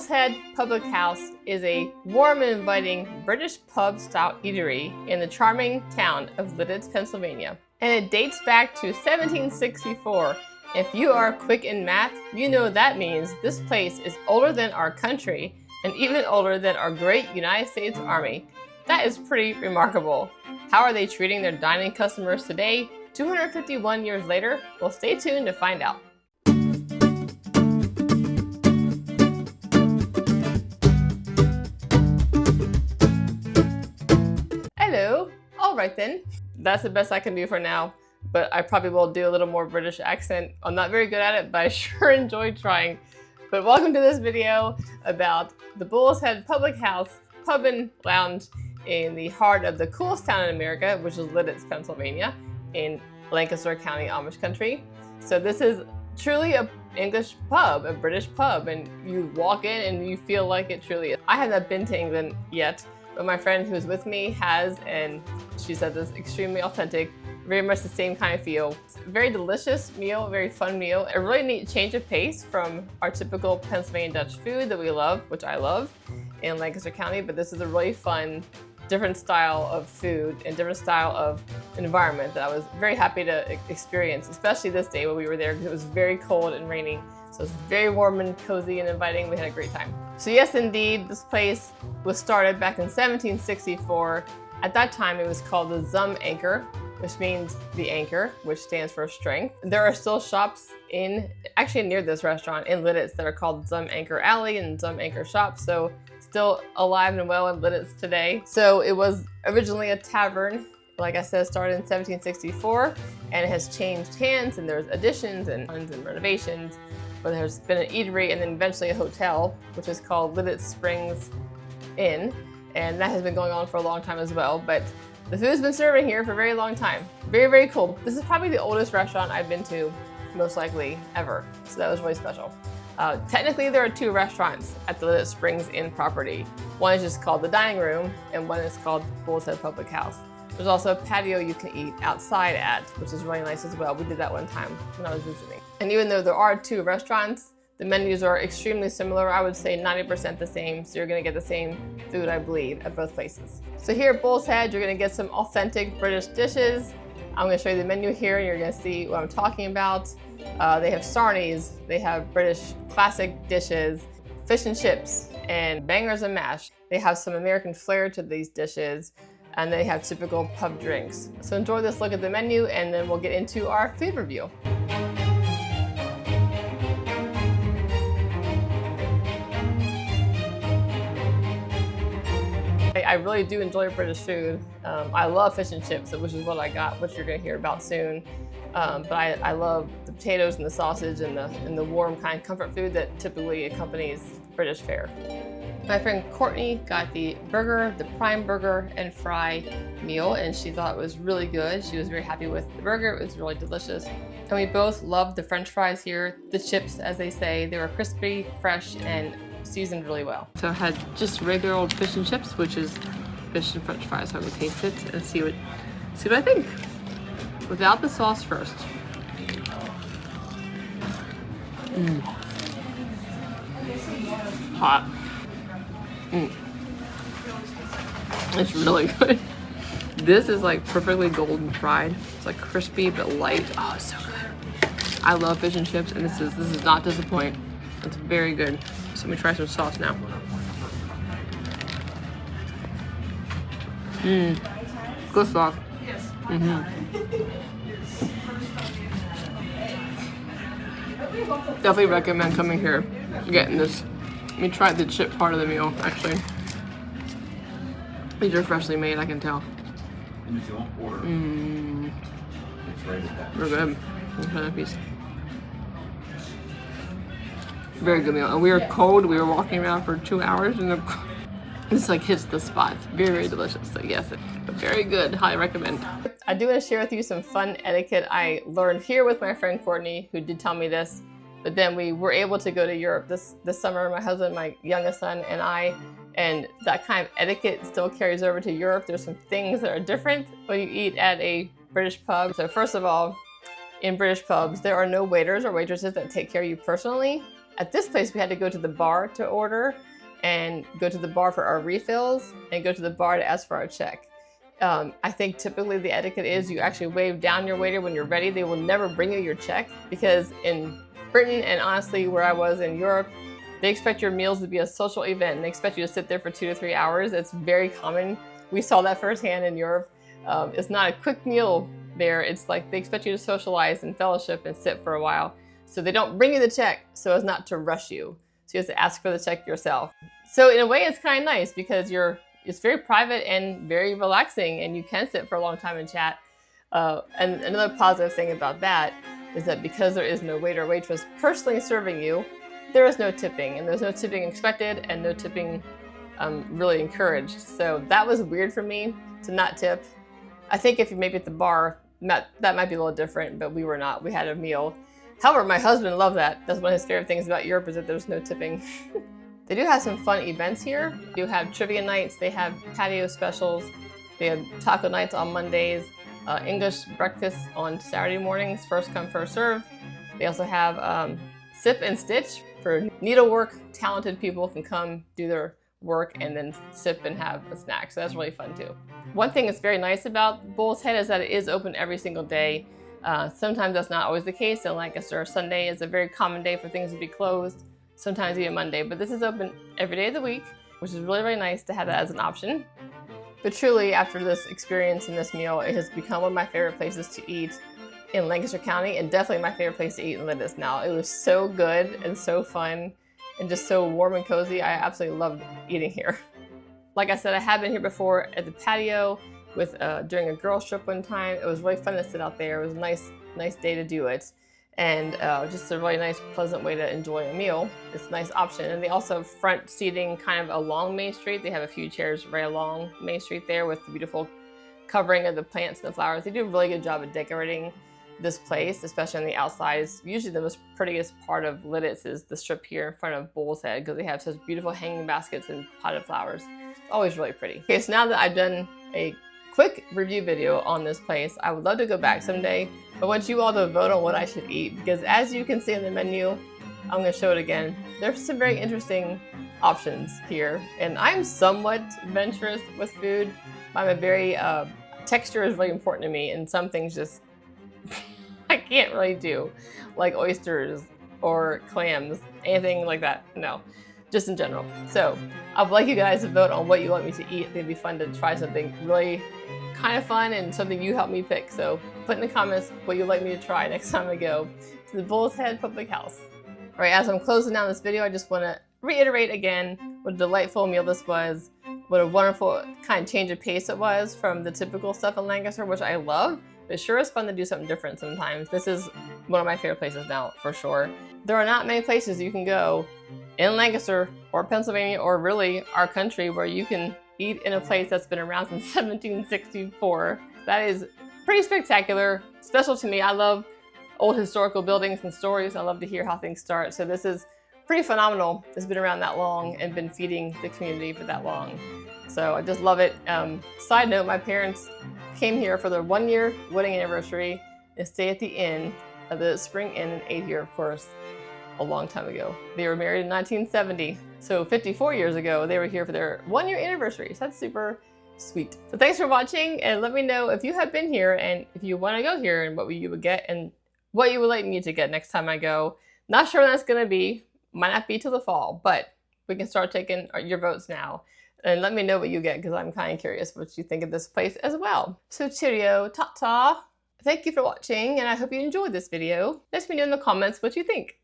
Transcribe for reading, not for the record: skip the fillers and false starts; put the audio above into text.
Bull's Head Public House is a warm and inviting British pub-style eatery in the charming town of Lititz, Pennsylvania. And it dates back to 1764. If you are quick in math, you know that means this place is older than our country and even older than our great United States Army. That is pretty remarkable. How are they treating their dining customers today, 251 years later? Well, stay tuned to find out. Hello. All right then. That's the best I can do for now, but I probably will do a little more British accent. I'm not very good at it, but I sure enjoyed trying. But welcome to this video about the Bull's Head Public House Pub and Lounge in the heart of the coolest town in America, which is Lititz, Pennsylvania, in Lancaster County, Amish Country. So this is truly an English pub, a British pub, and you walk in and you feel like it truly is. I have not been to England yet, but my friend who's with me has, and she said this is extremely authentic, very much the same kind of feel. Very delicious meal, very fun meal. A really neat change of pace from our typical Pennsylvania Dutch food that we love, which I love, in Lancaster County, but this is a really fun, different style of food and different style of environment that I was very happy to experience, especially this day when we were there because it was very cold and rainy. So it's very warm and cozy and inviting. We had a great time. So yes, indeed, this place was started back in 1764. At that time, it was called the Zum Anchor, which means the anchor, which stands for strength. There are still shops actually near this restaurant in Lititz that are called Zum Anchor Alley and Zum Anchor Shop. So still alive and well in Lititz today. So it was originally a tavern. Like I said, started in 1764 and it has changed hands and there's additions and renovations. But there's been an eatery and then eventually a hotel, which is called Lititz Springs Inn. And that has been going on for a long time as well. But the food's been serving here for a very long time. Very, very cool. This is probably the oldest restaurant I've been to, most likely ever. So that was really special. Technically, there are two restaurants at the Lititz Springs Inn property. One is just called the Dining Room and one is called Bull's Head Public House. There's also a patio you can eat outside at, which is really nice as well. We did that one time when I was visiting. And even though there are two restaurants, the menus are extremely similar. I would say 90% the same, so you're gonna get the same food, I believe, at both places. So here at Bull's Head, you're gonna get some authentic British dishes. I'm gonna show you the menu here, and you're gonna see what I'm talking about. They have sarnies, they have British classic dishes, fish and chips, and bangers and mash. They have some American flair to these dishes, and they have typical pub drinks. So enjoy this look at the menu, and then we'll get into our food review. I really do enjoy British food. I love fish and chips, which is what I got, which you're gonna hear about soon. But I love the potatoes and the sausage and the warm kind of comfort food that typically accompanies British fare. My friend Courtney got the burger, the prime burger and fry meal, and she thought it was really good. She was very happy with the burger. It was really delicious. And we both loved the French fries here. The chips, as they say, they were crispy, fresh, and seasoned really well. So I had just regular old fish and chips, which is fish and French fries. So I'm gonna taste it and see what I think. Without the sauce first. Hot. It's really good. This is like perfectly golden fried. It's like crispy but light. Oh, it's so good. I love fish and chips, and this does not disappoint. It's very good. So let me try some sauce now. Good sauce. Definitely recommend coming here, getting this. Let me try the chip part of the meal, actually. These are freshly made, I can tell. We're good. Let's try that piece. Very good meal. And we were cold. We were walking around for 2 hours, and this like hits the spot. Very, very delicious. So yes, very good. Highly recommend. I do want to share with you some fun etiquette I learned here with my friend Courtney, who did tell me this. But then we were able to go to Europe this summer, my husband, my youngest son, and I, and that kind of etiquette still carries over to Europe. There's some things that are different when you eat at a British pub. So first of all, in British pubs, there are no waiters or waitresses that take care of you personally. At this place, we had to go to the bar to order, and go to the bar for our refills, and go to the bar to ask for our check. I think typically the etiquette is you actually wave down your waiter when you're ready. They will never bring you your check, because in Britain, and honestly where I was in Europe, they expect your meals to be a social event, and they expect you to sit there for 2 to 3 hours. It's very common. We saw that firsthand in Europe. It's not a quick meal there. It's like they expect you to socialize and fellowship and sit for a while. So they don't bring you the check so as not to rush you. So you have to ask for the check yourself. So in a way, it's kind of nice because it's very private and very relaxing, and you can sit for a long time and chat. And another positive thing about that is that because there is no waiter or waitress personally serving you, there is no tipping, and there's no tipping expected and no tipping really encouraged. So that was weird for me to not tip. I think if you're maybe at the bar, that might be a little different, but we were not. We had a meal. However, my husband loved that. That's one of his favorite things about Europe, is that there's no tipping. They do have some fun events here. They do have trivia nights, they have patio specials, they have taco nights on Mondays, English breakfast on Saturday mornings, first come, first serve. They also have sip and stitch for needlework. Talented people can come do their work and then sip and have a snack, so that's really fun too. One thing that's very nice about Bull's Head is that it is open every single day. Sometimes that's not always the case. In Lancaster, Sunday is a very common day for things to be closed. Sometimes even Monday, but this is open every day of the week, which is really, really nice to have that as an option. But truly, after this experience and this meal, it has become one of my favorite places to eat in Lancaster County, and definitely my favorite place to eat in Lititz now. It was so good and so fun and just so warm and cozy. I absolutely loved eating here. Like I said, I have been here before at the patio with during a girls trip one time. It was really fun to sit out there. It was a nice day to do it. And just a really nice, pleasant way to enjoy a meal. It's a nice option. And they also have front seating kind of along Main Street. They have a few chairs right along Main Street there with the beautiful covering of the plants and the flowers. They do a really good job of decorating this place, especially on the outside. Usually the most prettiest part of Lititz is the strip here in front of Bull's Head, because they have such beautiful hanging baskets and potted flowers. Always really pretty. Okay, so now that I've done a quick review video on this place, I would love to go back someday. I want you all to vote on what I should eat, because as you can see on the menu, I'm going to show it again, there's some very interesting options here. And I'm somewhat adventurous with food. I'm a very, texture is really important to me, and some things just I can't really do, like oysters or clams, anything like that, no, just in general. So I would like you guys to vote on what you want me to eat. It'd be fun to try something really kind of fun and something you help me pick. So put in the comments what you'd like me to try next time I go to the Bull's Head Public House. All right, as I'm closing down this video, I just want to reiterate again what a delightful meal this was, what a wonderful kind of change of pace it was from the typical stuff in Lancaster, which I love. But it sure is fun to do something different sometimes. This is one of my favorite places now, for sure. There are not many places you can go in Lancaster or Pennsylvania or really our country where you can eat in a place that's been around since 1764. That is pretty spectacular, special to me. I love old historical buildings and stories. I love to hear how things start. So this is pretty phenomenal. It's been around that long and been feeding the community for that long. So I just love it. Side note, my parents came here for their 1-year wedding anniversary and stayed at the inn, the Spring Inn, and ate here, of course, a long time ago. They were married in 1970, so 54 years ago, they were here for their 1-year anniversary. So that's super sweet. So thanks for watching, and let me know if you have been here and if you want to go here and what you would get and what you would like me to get next time I go. Not sure when that's going to be. Might not be till the fall, but we can start taking your votes now. And let me know what you get, because I'm kind of curious what you think of this place as well. So cheerio, ta-ta. Thank you for watching, and I hope you enjoyed this video. Let me know in the comments what you think.